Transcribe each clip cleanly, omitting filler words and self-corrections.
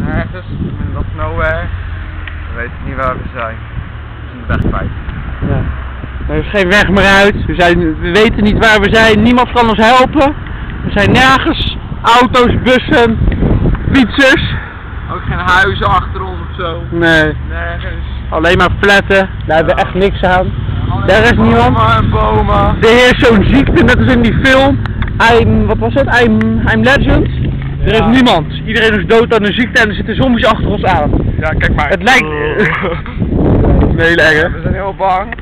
ergens, in the middle of nowhere. We weten niet waar we zijn. We zijn de weg kwijt. Ja. Er is geen weg meer uit. We weten niet waar we zijn. Niemand kan ons helpen. We zijn nergens. Auto's, bussen, fietsers. Ook geen huizen achter ons of zo. Nee. Nergens. Alleen maar flatten. Daar hebben we echt niks aan. Daar is niemand. Bomen en bomen. Er heerst zo'n ziekte, net als in die film. Wat was het? I'm Legend. Er is niemand. Iedereen is dood aan een ziekte en er zitten zombies achter ons aan. Ja, kijk maar. Het lijkt... Nee, lekker. We zijn heel bang.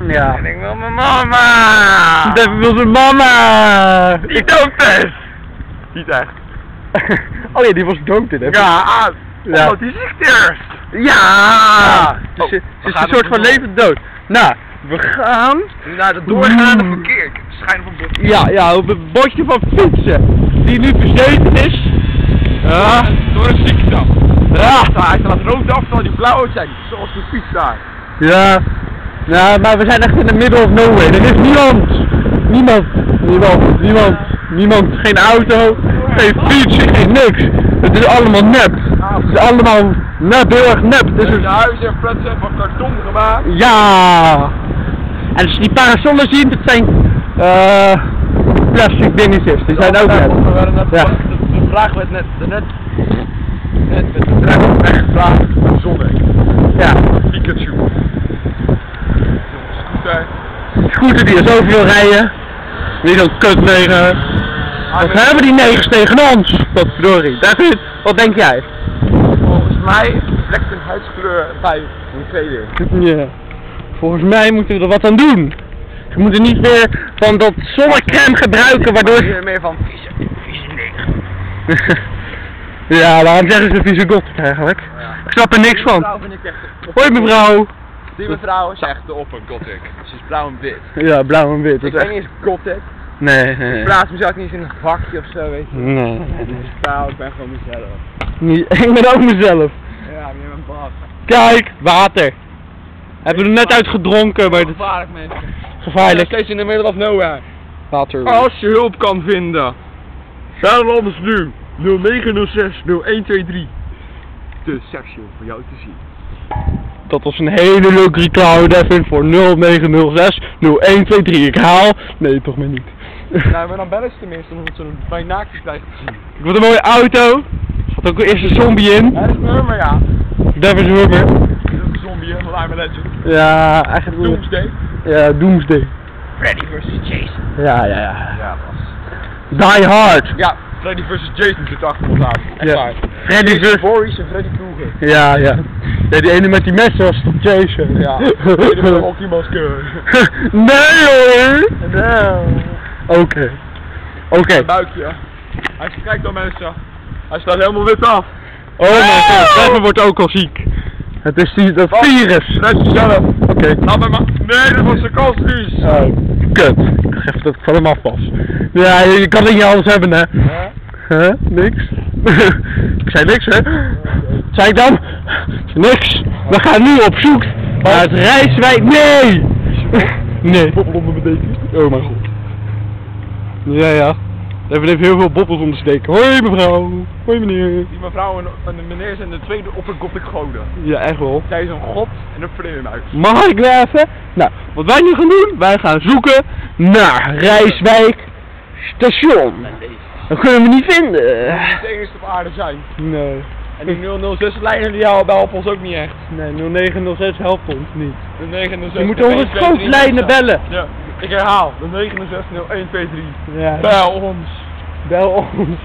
Ja. En ik wil mijn mama. Dat wil zijn mama. Die dood is. Niet echt. Oh ja, die was dood in, hè? Ja, ja. omdat die ziekte is. Ja. Dus ze is gaan een soort van levend dood. Nou, we gaan... Naar de doorgaande verkeer. Ik schijn van bord. Ja, op het bordje van fietsen. Die nu verzeten is. Ja. Door een ziekte. Ja. Hij staat rood af, terwijl die blauw zijn. Zoals de fiets daar. Ja. Nou, maar we zijn echt in the middle of nowhere. Er is niemand. Niemand. Geen auto, geen fiets, geen niks. Het is allemaal nep. Het is allemaal nep, heel erg nep. Het is de huizen en flats zijn van karton gemaakt. Ja. En als je die parasollen ziet, dat zijn plastic dingetjes. Die zijn ook net. Ja. De vraag werd net met de trein weggevraagd van de zonne. Ja. Pikachu. Scooter. Scooter die er zoveel rijden. Weer zo'n kutneger. Wat hebben die negers tegen ons? Wat verdorie. David, wat denk jij? Volgens mij vlekt een huidskleur bij een tweede. Ja. Volgens mij moeten we er wat aan doen. We moeten niet meer van dat zonnecrème gebruiken waardoor... Hier meer van vieze neger. Ja, waarom zeggen ze vieze god eigenlijk? Ja. Ik snap er niks van. Hoi mevrouw. Die mevrouw is echt de opper gothic. Ze is blauw en wit. Ja, blauw en wit. Ik weet niet eens gothic. Nee. Ik plaats mezelf niet eens in een vakje of zo, weet je. Nee. Ik ben gewoon mezelf. Ik ben ook mezelf. Ja, maar je bent baas. Kijk, water. Hebben we er net uit gedronken, maar het is gevaarlijk, mensen. gevaarlijk. Steeds in the middle of nowhere. Water. Als je hulp kan vinden, bel ons nu 0906 0123. De seksueel voor jou te zien. Dat was een hele leuke reclame, Devin, voor 0906 0123. Ik haal. Nee, toch maar niet. Nou, maar dan bellen ze tenminste, omdat ze bij naakjes krijgen te zien. Ik wil een mooie auto. Er zat ook eerst een zombie in. Dat is een Hummer, ja. Devin's Hummer. Dat is een zombie, van I'm a Legend. Ja, eigenlijk. Doomsday. Ja, Doomsday. Freddy vs. Jason. Ja. Ja, was. Die Hard. Ja, Freddy vs. Jason zit achter ons aan. Echt waar. Freddy vs. Boris en Freddy Krueger. Ja. Nee, die ene met die messen was toch Jason? Ja, die met een hockeymasker. Nee hoor! Nee. Oké. Een buikje. Hij kijkt dan mensen. Hij staat helemaal wit af. Oh mijn god, Devin wordt ook al ziek. Het is dat virus. Red jezelf. Oké. Laat me maar. Nee, dat was een kalsvries. Oh, kut. Ik ga even dat ik van hem afpas. Ja, je kan het niet alles hebben, hè? Huh? Niks? Ik zei niks, hè? Wat zei ik dan? Niks. We gaan nu op zoek naar het Rijswijk. Nee! Nee. Bobbel onder mijn dekens. Oh mijn god. Ja. Devin heeft heel veel bobbels om te steken. Hoi mevrouw. Hoi meneer. Die mevrouw en de meneer zijn de tweede oppergothic goden. Ja, echt wel. Zij is een god en een vleermuis. Mag ik nou even? Nou, wat wij nu gaan doen, wij gaan zoeken naar Rijswijk station. Dat kunnen we niet vinden. Dat moet de enige op aarde zijn. Nee. En die 006 lijnen die helpen ons ook niet echt. Nee, 0906 helpt ons niet. De 906. Je moet onze schootlijnen bellen. Ja, ik herhaal. De 9600123. Ja. Bel ons. Bel ons.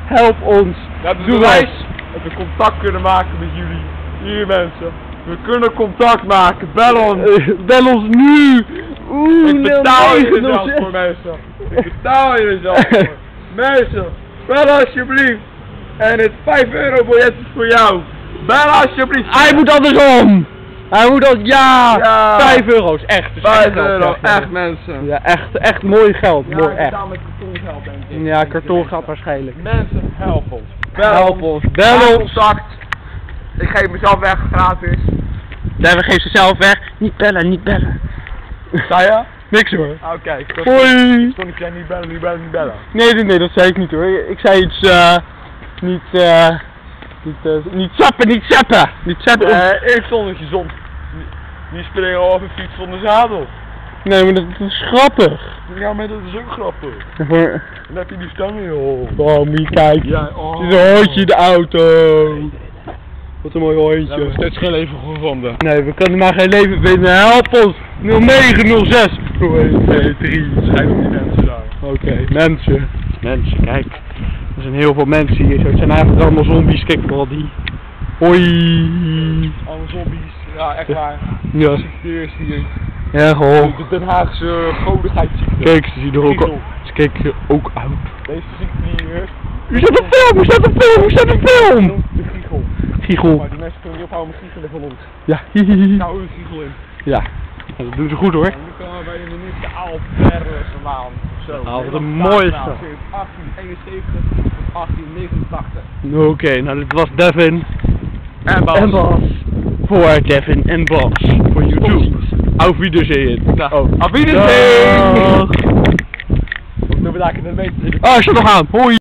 Help ons. Dat is Doe bewijs dat we contact kunnen maken met jullie. Hier mensen. We kunnen contact maken. Bel ons. Bel ons nu. Ik betaal je er zelfs voor mensen. Ik betaal je er zelfs voor. Mensen, bel alsjeblieft. En het 5 euro biljet is voor jou. Bel alsjeblieft. Hij moet andersom. Hij moet al, ja. 5 euro's, echt. 5 euro, echt mensen. Ja, echt mooi geld. Ja, mooi, ik echt. betaal met kartongeld denk ik. Ja, kartongeld waarschijnlijk. Mensen, help ons. Help ons. Bel ons. Contact. Ik geef mezelf weg gratis. Devin geeft zichzelf weg. Niet bellen. Zei je? Niks hoor. Oké. Hoi. Stond ik zei niet bellen. Nee, dat zei ik niet hoor. Ik zei iets, niet, Niet zappen, niet zappen! Niet zappen! Ik stond een gezond. Die springen over de fiets van de zadel. Nee, maar dat is grappig. Ja, maar dat is ook grappig. Voor... Dan heb je die stangen, joh. Oh, moet je kijken. Ja, oh. Het is een hondje in de auto. Wat een mooi We hebben nog hondje. steeds geen leven gevonden. Nee, we kunnen maar geen leven vinden. Help ons! 0906 223. Schijt op die mensen daar. Oké, mensen. Mensen, kijk. Er zijn heel veel mensen hier. Het zijn eigenlijk allemaal zombies. Kijk vooral die. Hoi. Alle zombies. Ja, echt waar. Ja. Ziekte is hier. Ja, gewoon. De Den Haagse godigheidziekte. Kijk, ze zien er ook, Giegel. ze kijken er ook uit. Deze ziekte hier. U staat op film! U staat op film! U staat op film! De giegel. Giegel. Maar die mensen kunnen niet ophouden met giechelen van ons. Ja, hihihi. Nou, een giegel in. Ja. Ja, dat doen ze goed hoor. En nu komen we bij de minuutje Alperse maan. Zo. Ah, wat een Nederlandse mooie staatsnaam, stad. sinds 1871 tot 1889. Oké, nou dit was Devin En Bas. en Bas. Voor Devin en Bas. Voor YouTube. Auf Wiedersehen. Auf Wiedersehen! Dag. Ook we daar kunnen weten. Ah, is er nog aan. Hoi.